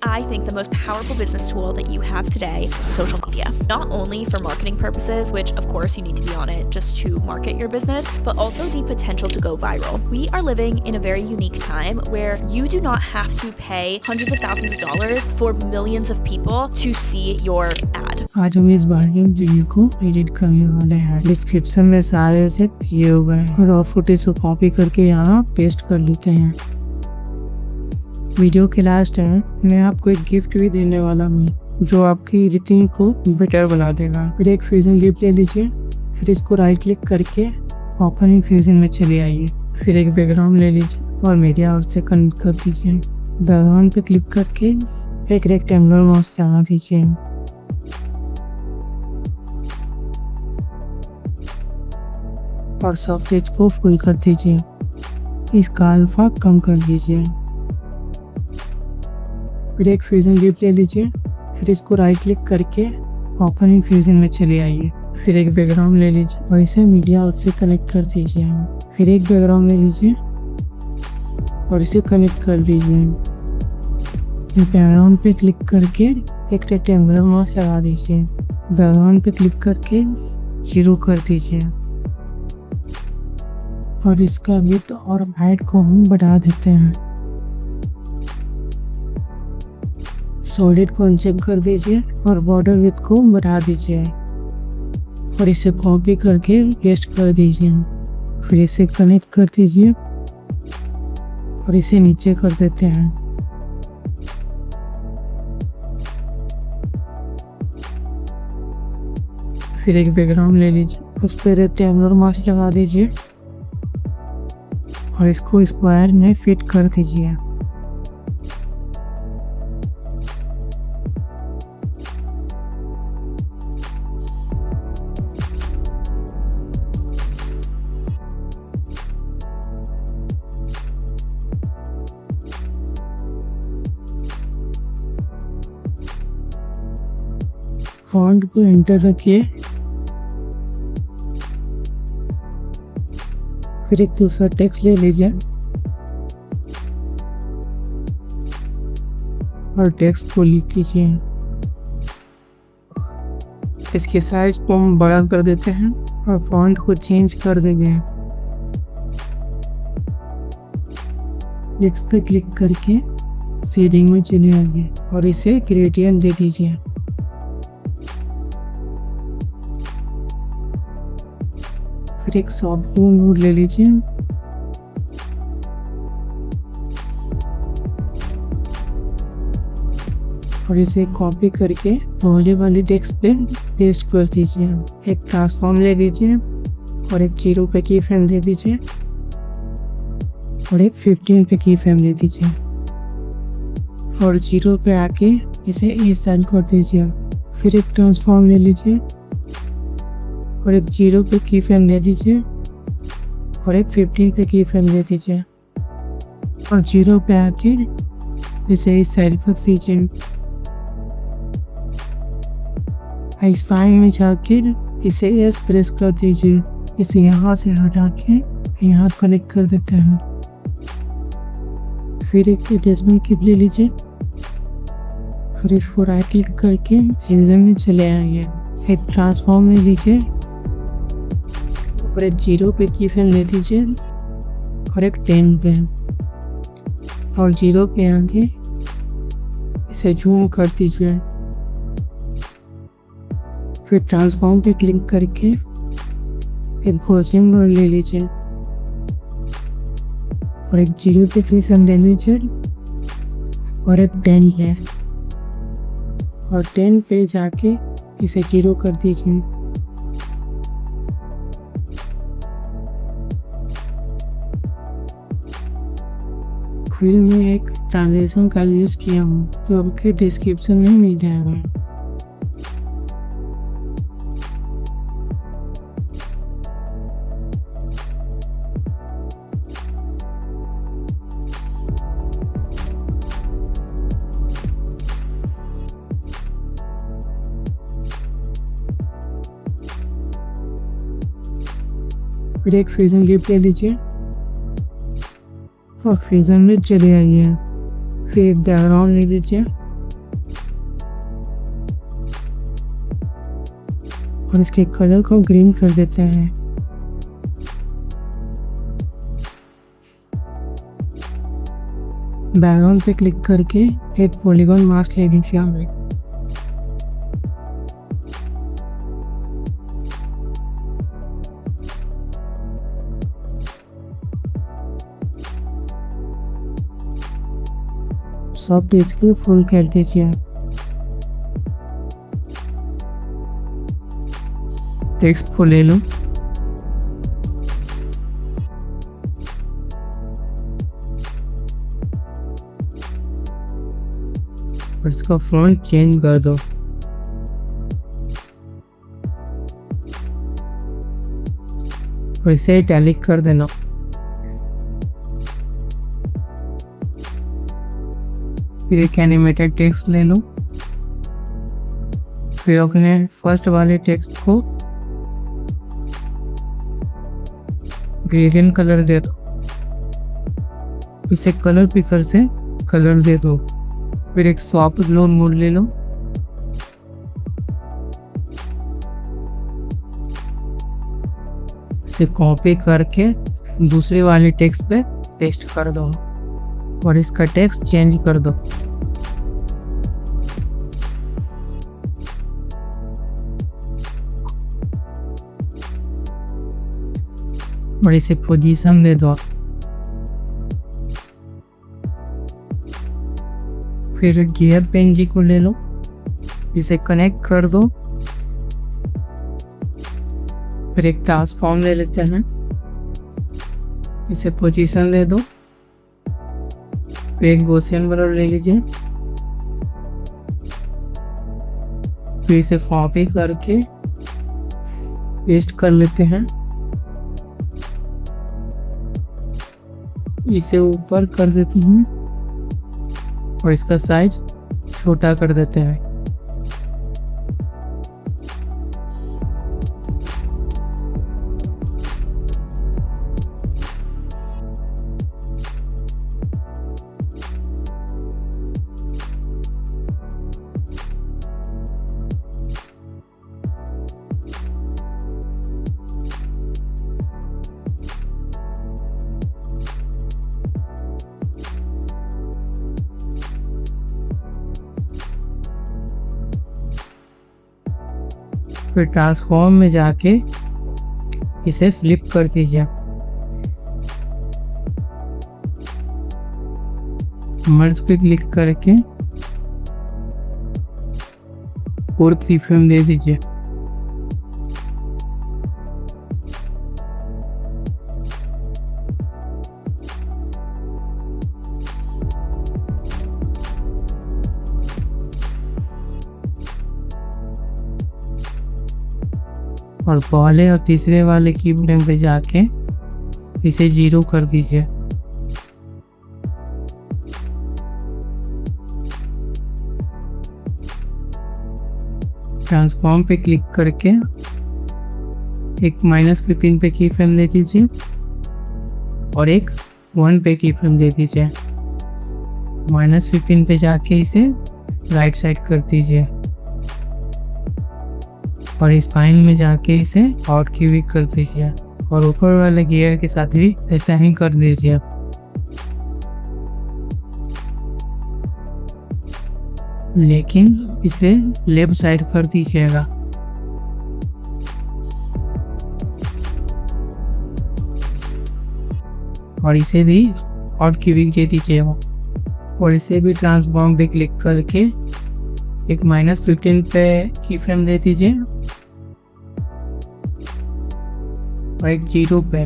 I think the most powerful business tool that you have today, social media. Not only for marketing purposes, which of course you need to be on it just to market your business, but also the potential to go viral. We are living in a very unique time where you do not have to pay hundreds of thousands of dollars for millions of people to see your ad. आज हम इस बारे में video को edit करने वाले हैं। Description में सारे से दिए हुए हैं और रॉ फुटेज को कॉपी करके यहाँ पेस्ट कर लेते हैं। वीडियो के लास्ट में मैं आपको एक गिफ्ट भी देने वाला हूँ जो आपकी एडिटिंग को बेटर बना देगा। फिर एक फ्यूजन क्लिप ले लीजिए, फिर इसको राइट क्लिक करके ओपन इन फ्यूजन में चले आइए। फिर एक बैकग्राउंड ले लीजिए और मीडिया और से कनेक्ट कर दीजिए। बैकग्राउंड पे क्लिक करके एक रेक्टेंगुलर माउस लगा दीजिए और सॉफ्ट एज को फुल कर दीजिए। इसका अल्फा कम कर दीजिए। फिर एक फ्यूजन क्लिप ले लीजिए, फिर इसको राइट क्लिक करके ओपन इन फ्यूजन में चले आइए। फिर एक बैकग्राउंड ले लीजिए और इसे मीडिया से कनेक्ट कर दीजिए। फिर एक बैकग्राउंड ले लीजिए और इसे कनेक्ट कर दीजिए। बैकग्राउंड पे क्लिक करके एक रेक्टेंगुलर माउस लगा दीजिए। बैकग्राउंड पे क्लिक करके 0 कर दीजिए और इसका विड्थ और हाइट को हम बढ़ा देते हैं। सॉलिड को अनचेक कर दीजिए और बॉर्डर विड्थ को बढ़ा दीजिए और इसे कॉपी करके पेस्ट कर दीजिए। फिर इसे कनेक्ट कर दीजिए और इसे नीचे कर देते हैं। फिर एक बैकग्राउंड ले लीजिए, उस पर रेक्टेंगुलर माउस लगा दीजिए और इसको स्क्वायर में फिट कर दीजिए। फॉन्ट को एंटर रखिए। फिर एक दूसरा टेक्स्ट ले लीजिए और टेक्स्ट को लिख दीजिए। इसके साइज को हम बड़ा कर देते हैं और फॉन्ट को चेंज कर देंगे। टेक्स्ट पे क्लिक करके शेडिंग में चले आइए और इसे ग्रेडियंट दे दीजिए। फिर एक सॉफ्ट ब्लू मोड ले लीजिए और इसे कॉपी करके पहले वाली टेक्स्ट पे पेस्ट कर दीजिए। एक ट्रांसफॉर्म ले लीजिए और एक 0 पे की फ्रेम दे दीजिए और एक 15 पे की फ्रेम दे दीजिए और 0 पे आके इसे इस साइड कर दीजिए। फिर एक ट्रांसफॉर्म ले लीजिए और एक 0 पे की फ्रेम दे दीजिए और एक 15 पे की फ्रेम दे दीजिए और 0 पे आके इसे इस साइड कर दीजिए। इस फाइल में जाके इसे एस प्रेस कर दीजिए। इसे यहाँ से हटा के यहाँ कनेक्ट कर देते हैं। फिर एक एडजस्टमेंट क्लिप ले लीजिए, फिर इसको राइट क्लिक करके फ्यूजन में चले आइए। एक ट्रांसफॉर्म ले लीजिए और एक 0 पे की फ्रेम ले दीजिए और एक 10 पे और 0 पे आके इसे जूम कर दीजिए। फिर ट्रांसफॉर्म पे क्लिक करके एक गॉसियन बॉर्डर ले लीजिए और एक 0 पे फ्यूजन ले लीजिए और एक 10 पे और 10 पे जाके इसे 0 कर दीजिए। फिर मैं एक ट्रांजेक्शन का यूज़ किया हूँ जो आपके डिस्क्रिप्शन में मिल जाएगा। फिर एक फ्यूजन क्लिप ले लीजिए और फ्यूजन में चले आइए। फिर एक बैकग्राउंड ले लीजिए और इसके कलर को ग्रीन कर देते हैं। बैकग्राउंड पे क्लिक करके एक पॉलीगॉन मास्क ले लीजिए हमें। सब पेज को फुल कर दीजिए। टेक्स्ट को ले लो, और इसका फॉन्ट चेंज कर दो। और इसे इटैलिक कर देना। फिर एक एनिमेटेड टेक्स्ट ले लो, फिर अपने फर्स्ट वाले टेक्स्ट को ग्रेडियंट कलर दे दो। इसे कलर पिकर से कलर दे दो। फिर एक स्वैप लोन मोड ले लो, इसे कॉपी करके दूसरे वाले टेक्स्ट पे पेस्ट कर दो और इसका टेक्स्ट चेंज कर दो। और इसे पोजीशन दे दो। फिर गियर पेंजी को ले लो, इसे कनेक्ट कर दो। फिर एक ट्रांसफॉर्म ले लेते हैं, इसे पोजीशन दे दो। फिर एक गॉसियन ब्लर ले लीजिए, फिर इसे कॉपी करके पेस्ट कर लेते हैं। इसे ऊपर कर देते हैं और इसका साइज छोटा कर देते हैं। फिर ट्रांसफॉर्म में जाके इसे फ्लिप कर दीजिए। मर्ज पे क्लिक करके और फ्रेम दे दीजिए। और पहले और तीसरे वाले की फ्रेम पे जाके इसे 0 कर दीजिए। ट्रांसफॉर्म पे क्लिक करके एक -15 पे की फ्रेम दे दीजिए और एक 1 पे की फ्रेम दे दीजिए। -15 पे जाके इसे राइट साइड कर दीजिए और स्पाइन में जाके इसे आउट की वीक कर दीजिए और ऊपर वाले गियर के साथ भी ऐसा ही कर दीजिए। लेकिन इसे लेफ्ट साइड कर दीजिएगा। और इसे भी आउट की वीक दे दीजिएगा और इसे भी ट्रांसफॉर्म पे क्लिक करके एक -15 पे की फ्रेम दे दीजिए और एक 0 पे।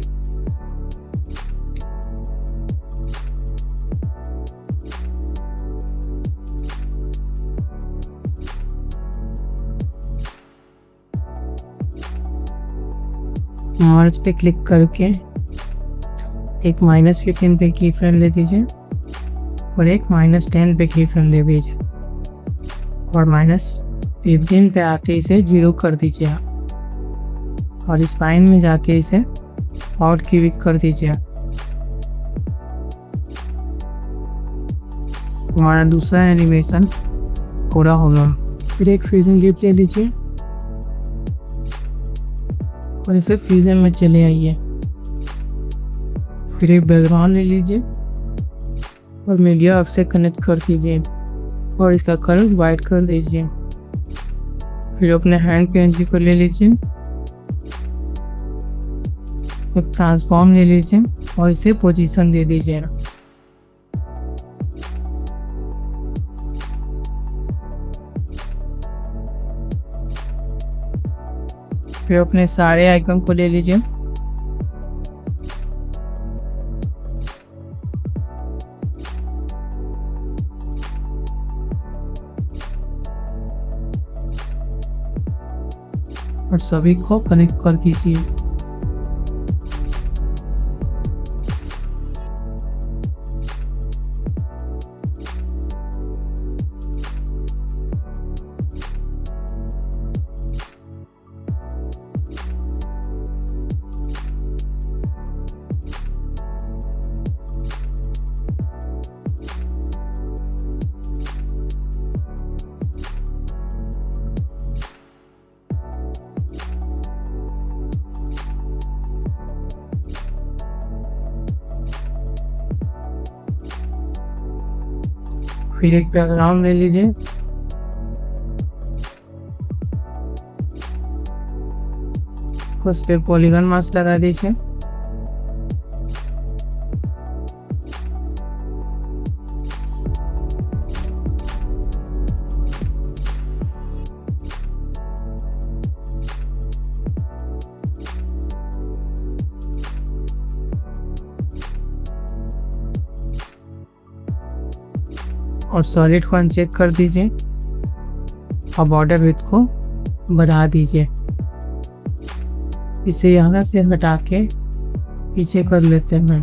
मर्ज पे क्लिक करके एक -15 पे की फ्रेम दे दीजिए और एक -10 पे की फ्रेम दे दीजिए और -15 पे आके इसे 0 कर दीजिए और स्पाइन में जाके इसे आउट की वीक कर दीजिए। हमारा दूसरा एनिमेशन पूरा होगा। फिर एक फ्रीजिंग गिफ्ट ले लीजिए और इसे फ्यूजन में चले आइए। फिर एक बैकग्राउंड ले लीजिए और मीडिया अब से कनेक्ट कर दीजिए और इसका कलर वाइट कर दीजिए। फिर अपने हैंड PNG को ले लीजिए, एक ट्रांसफॉर्म ले लीजिए और इसे पोजीशन दे दीजिए। फिर अपने सारे आइकन को ले लीजिए और सभी को कनेक्ट कर दीजिए। फिर एक बैकग्राउंड ले लीजिए, उस पे पॉलीगन मास्क लगा दीजिए। और सॉलिड को अनचेक कर दीजिए और बॉर्डर विड्थ को बढ़ा दीजिए। इसे यहाँ से हटा के पीछे कर लेते हैं।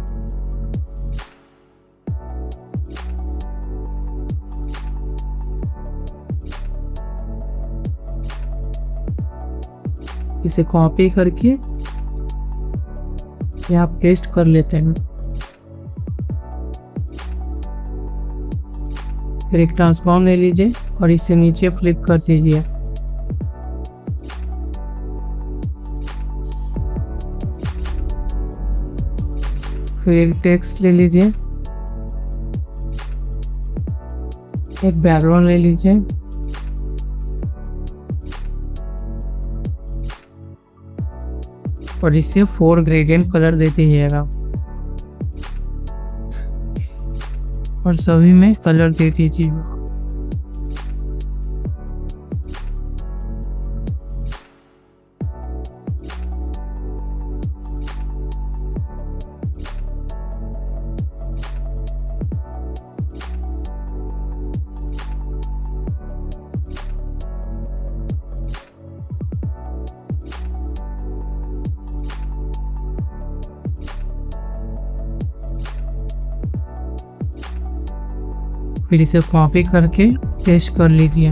इसे कॉपी करके यहाँ पेस्ट कर लेते हैं। फिर एक ट्रांसफॉर्म ले लीजिए और इसे नीचे फ्लिप कर दीजिए। फिर एक टेक्स्ट ले लीजिए, एक बैकग्राउंड ले लीजिए और इसे 4 ग्रेडियंट कलर दे दीजिएगा और सभी में कलर दे दीजिएगा। फिर इसे कॉपी करके पेस्ट कर लीजिए।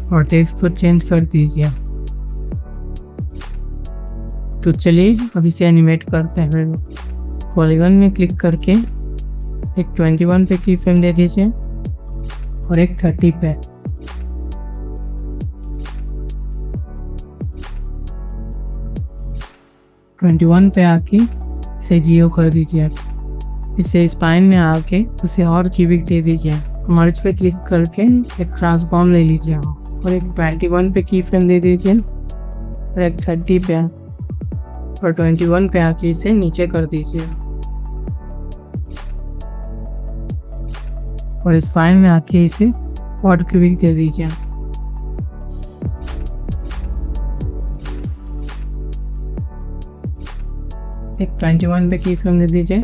और टेक्स्ट को चेंज कर दीजिए। तो चलिए अब इसे एनिमेट करते हैं। पॉलीगन में क्लिक करके एक 21 पे की फ्रेम दे दीजिए और एक 30 पे। ट्वेंटी पे आके इसे 0 कर दीजिए। इसे स्पाइन में आके उसे और क्यूबिक दे दीजिए। मर्ज पे क्लिक करके एक ट्रांसफॉर्म ले लीजिए और एक 21 पे की फ्रेम दे दीजिए और एक 30 पे और 21 पे आके इसे नीचे कर दीजिए और स्पाइन में आके इसे और क्यूबिक दे दीजिए। एक 21 पे की फ्रेम दे दीजिए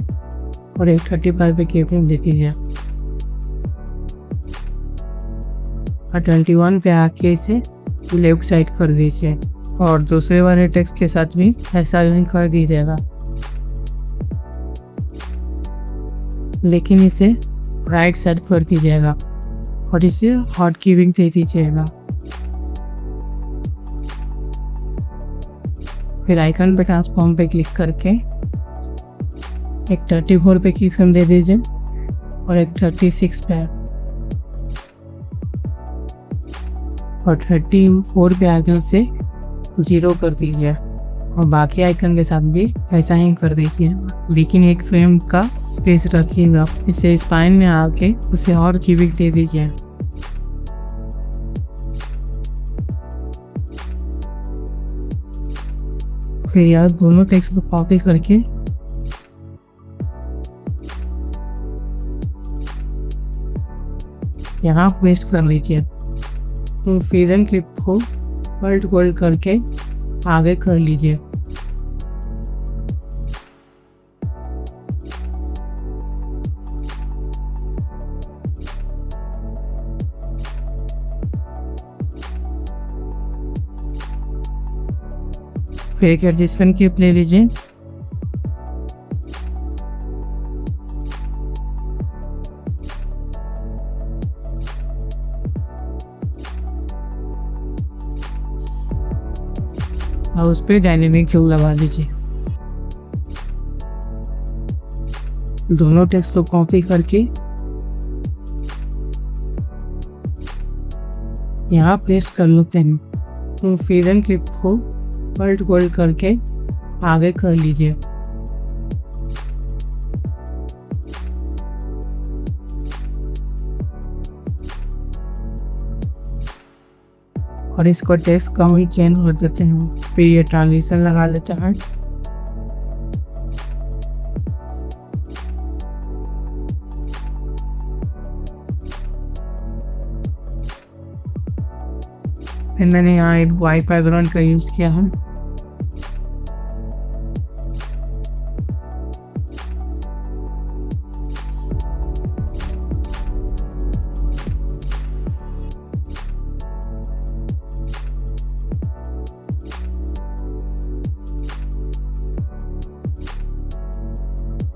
और एक 35 पे की फ्रेम दे दीजिए और 21 पे आके इसे लेफ्ट साइड कर दीजिए और दूसरे वाले टेक्स्ट के साथ भी ऐसा ही कर दीजिएगा, लेकिन इसे राइट साइड कर दीजिएगा और इसे हॉट क्यूबिंग दे दीजिएगा। फिर आइकन पे ट्रांसफॉर्म पे क्लिक करके एक 34 पे की फ्रेम दे दीजिए और एक 36 पे और 34 पे आके उसे 0 कर दीजिए और बाकी आइकन के साथ भी ऐसा ही कर दीजिए, लेकिन एक फ्रेम का स्पेस रखिएगा। इसे स्पाइन में आके उसे और क्यूबिक दे दीजिए। फिर यार दोनों टेक्स्ट को कॉपी करके यहाँ पेस्ट कर लीजिए। तो फ्यूजन क्लिप को अल्ट होल्ड करके आगे कर लीजिए। फिर एक एडजस्टमेंट क्लिप ले लीजिए। और उस पर डायनेमिक क्यू लगा दीजिए। दोनों टेक्स्ट को कॉपी करके यहाँ पेस्ट कर लेते हैं। तो फ्यूजन क्लिप को अल्ट होल्ड करके आगे कर लीजिए। और इसको टेक्स्ट का भी चेंज कर देते हैं। फिर ये ट्रांजिशन लगा लेते हैं। फिर मैंने यहाँ एक वाइट बैकग्राउंड का यूज किया है।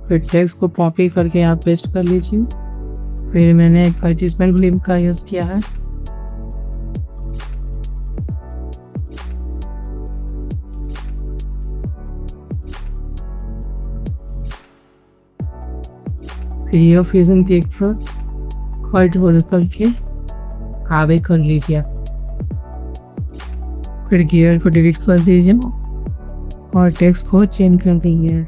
फिर टेक्स्ट को कॉपी करके यहाँ पेस्ट कर लीजिए। फिर मैंने एक एडजस्टमेंट क्लिप का यूज किया है। फिर ये फ्यूजन क्लिप पर अल्ट होल्ड करके आगे कर लीजिए। फिर गियर को डिलीट कर दीजिए और टेक्स्ट को चेंज कर दीजिए।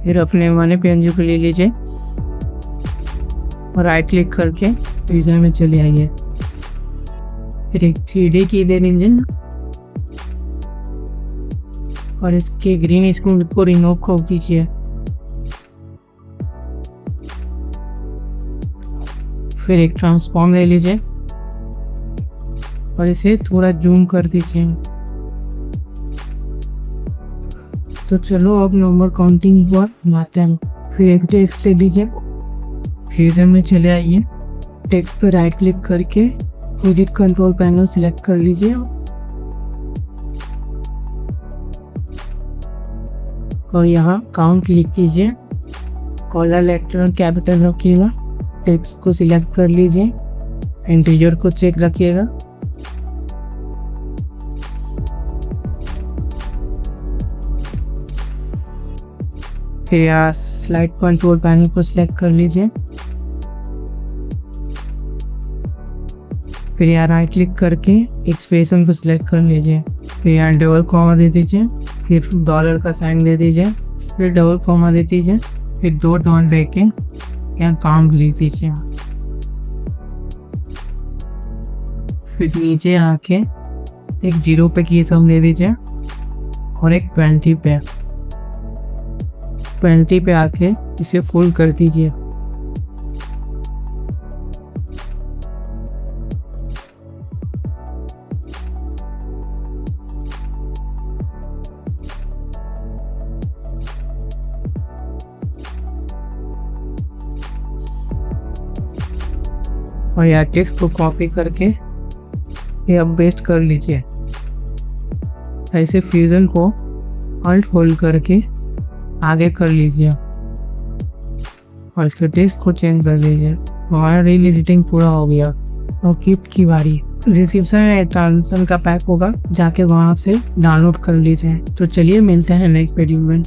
फिर अपने वाले पेंसिल को ले लीजिए और राइट क्लिक करके फ्यूजन में चले आइए। फिर एक 3D की दे दीजिए और इसके ग्रीन स्क्रीन को रिमूव कर दीजिए। फिर एक ट्रांसफॉर्म ले लीजिए और इसे थोड़ा जूम कर दीजिए। तो चलो अब नंबर काउंटिंग पर बनाते हैं। फिर एक टेक्स्ट ले लीजिए, फ्यूजन में चले आइए, टेक्स्ट पर राइट क्लिक करके एडिट कंट्रोल पैनल सिलेक्ट कर लीजिए और यहाँ काउंट लिख दीजिए। कॉलर लेटर कैपिटल रखिएगा। टेक्स्ट को सिलेक्ट कर लीजिए, इंटीजर को चेक रखिएगा। फिर यहाँ स्लाइड कंट्रोल पैनल को सिलेक्ट कर लीजिए। फिर यहाँ राइट क्लिक करके एक्सप्रेशन को सिलेक्ट कर लीजिए। फिर यहाँ डबल कॉमा दे दीजिए, फिर डॉलर का साइन दे दीजिए, फिर डबल कॉमा दे दीजिए, फिर 2 डॉट देके यहाँ काउंट लिख दीजिए। फिर नीचे आके एक 0 पे की सम दे दीजिए और एक 20 पे आके इसे फुल कर दीजिए। और यहाँ टेक्स्ट को कॉपी करके ये अब पेस्ट कर लीजिए। ऐसे फ्यूजन को अल्ट होल्ड करके आगे कर लीजिए और इसके टेक्स्ट को चेंज कर दीजिए। हमारा रील एडिटिंग पूरा हो गया। और कीप की बारी डिस्क्रिप्शन में ट्रांजिशन का पैक होगा, जाके वहाँ से डाउनलोड कर लीजिए। तो चलिए मिलते हैं नेक्स्ट वीडियो में।